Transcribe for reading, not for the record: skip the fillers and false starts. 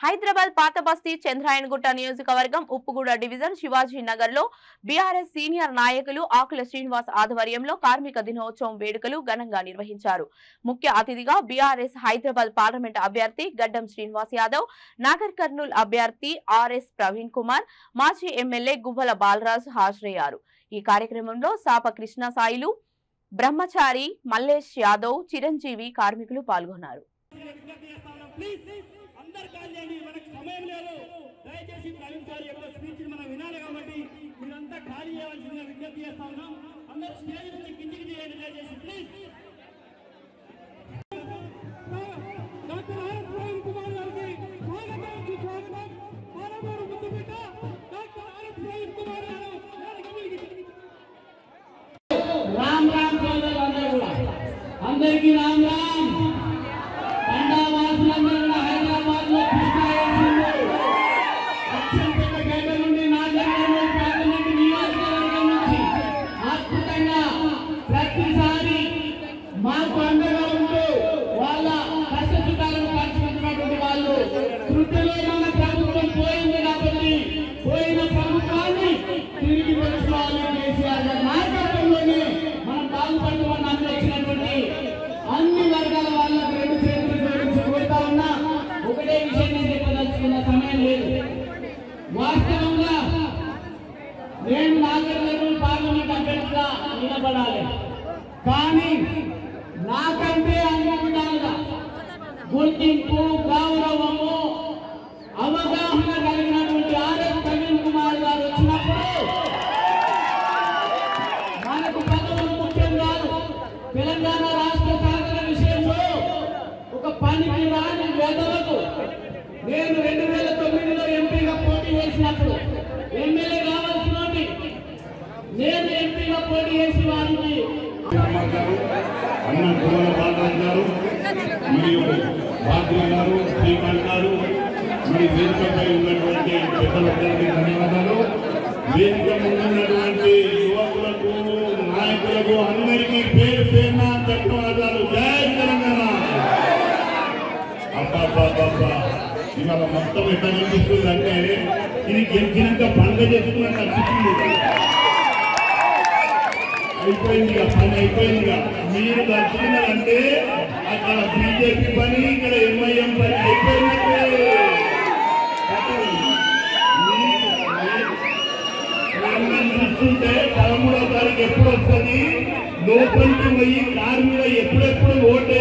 హైదరాబాద్ పాత బస్తీ చంద్రాయణగుట్ట నియోజకవర్గం ఉప్పుగూడ డివిజన్ శివాజీ నగర్ లో బీఆర్ఎస్ సీనియర్ నాయకులు ఆకుల శ్రీనివాస్ ఆధ్వర్యంలో కార్మిక దినోత్సవం వేడుకలు ఘనంగా నిర్వహించారు. ముఖ్య అతిథిగా బీఆర్ఎస్ హైదరాబాద్ పార్లమెంట్ అభ్యర్థి గడ్డం శ్రీనివాస్ యాదవ్, నాగర్ కర్నూల్ అభ్యర్థి ఆర్ఎస్ ప్రవీణ్ కుమార్, మాజీ ఎమ్మెల్యే గువ్వల బాలరాజు హాజరయ్యారు. ఈ కార్యక్రమంలో సాప కృష్ణ సాయిలు, బ్రహ్మచారి, మల్లేష్ యాదవ్, చిరంజీవి కార్మికులు పాల్గొన్నారు. మనకు సమయం లేదు. దయచేసి ప్రవీణ్ సార్ యొక్క స్పీచ్ మనం వినాలి కాబట్టి మీరంతా ఖాళీ చేయాల్సిందిగా విజ్ఞప్తి చేస్తా ఉన్నాం. అందరూ స్టేజ్ నుంచి కిందికి చేయండి దయచేసి please. Doctor RS Praveen Kumar గారికి స్వాగతం సుస్వాగతం. పాలమూరు ముద్దుబిడ్డ డాక్టర్ ఆర్ఎస్ ప్రవీణ్ కుమార్ గారు. రామ్ రామ్ సోదరులందరూ కూడా అందరికీ రామ్ రామ్. తండావాసులందరూ హైదరాబాద్ లో ప్రతిసారి మాకు అండగా ఉంటూ వాళ్ళ కష్టసుఖాలను పంచుకుంటున్నటువంటి వాళ్ళు వృత్తిలో మన ప్రభుత్వం పోయింది కాబట్టి పోయిన ప్రభుత్వాన్ని తిరిగి తెలుసుకోవాలని కేసీఆర్ గారి నాయకత్వంలోనే మనం బాగుపడతామని అందరిచ్చినటువంటి అన్ని వర్గాల వాళ్ళకు రెండు చేతులు జోడించి కోరుతా ఉన్నా. ఒకటే విషయం నేను చెప్పదలుచుకున్న సమయం లేదు. వాస్తవంగా నేను నాగర్ కర్నూల్ పార్లమెంట్ అభ్యర్థిగా నిలబడాలి. కానీ నాకంటే అన్ని విధాలుగా గుర్తింపు, గౌరవము, అవగాహన కలిగినటువంటి ఆర్ఎస్ ప్రవీణ్ కుమార్ గారు వచ్చినప్పుడు మనకు పదవులు ముఖ్యం కాదు. తెలంగాణ రాష్ట్ర సాధన విషయంలో ఒక పనికి రాని వేదలకు నేను 2009లో ఎంపీగా పోటీ చేసినప్పుడు ఎమ్మెల్యే కావాల్సిన నేను ఎంపీగా పోటీ చేసి వారికి అన్న గువ్వల బాలరాజు గారు మరియు భాగ్య గారు, శ్రీకాంత్ గారు, మరి వేదికపై ఉన్నటువంటి పెద్దలందరికీ ధన్యవాదాలు. వేదిక ముందున్నటువంటి యువకులకు, నాయకులకు అందరికీ పేరు పేరున ధన్యవాదాలు. జై తెలంగాణ. అబ్బా ఇవాళ మొత్తం ఎట్లా కనిపిస్తుంది అంటే ఇది గెలిచినాక పండుగ చేసుకున్నట్టు అనిపిస్తుంది. అయిపోయిందిగా పని అయిపోయిందిగా. మీరు దర్శకున్నారంటే అక్కడ బీజేపీ పని, ఇక్కడ ఎంఐఎం పని అయిపోయినట్టే. చూస్తుంటే 13వ తారీఖు ఎప్పుడు వస్తుంది, లోపలికి పోయి కారు మీద ఎప్పుడెప్పుడు ఓటు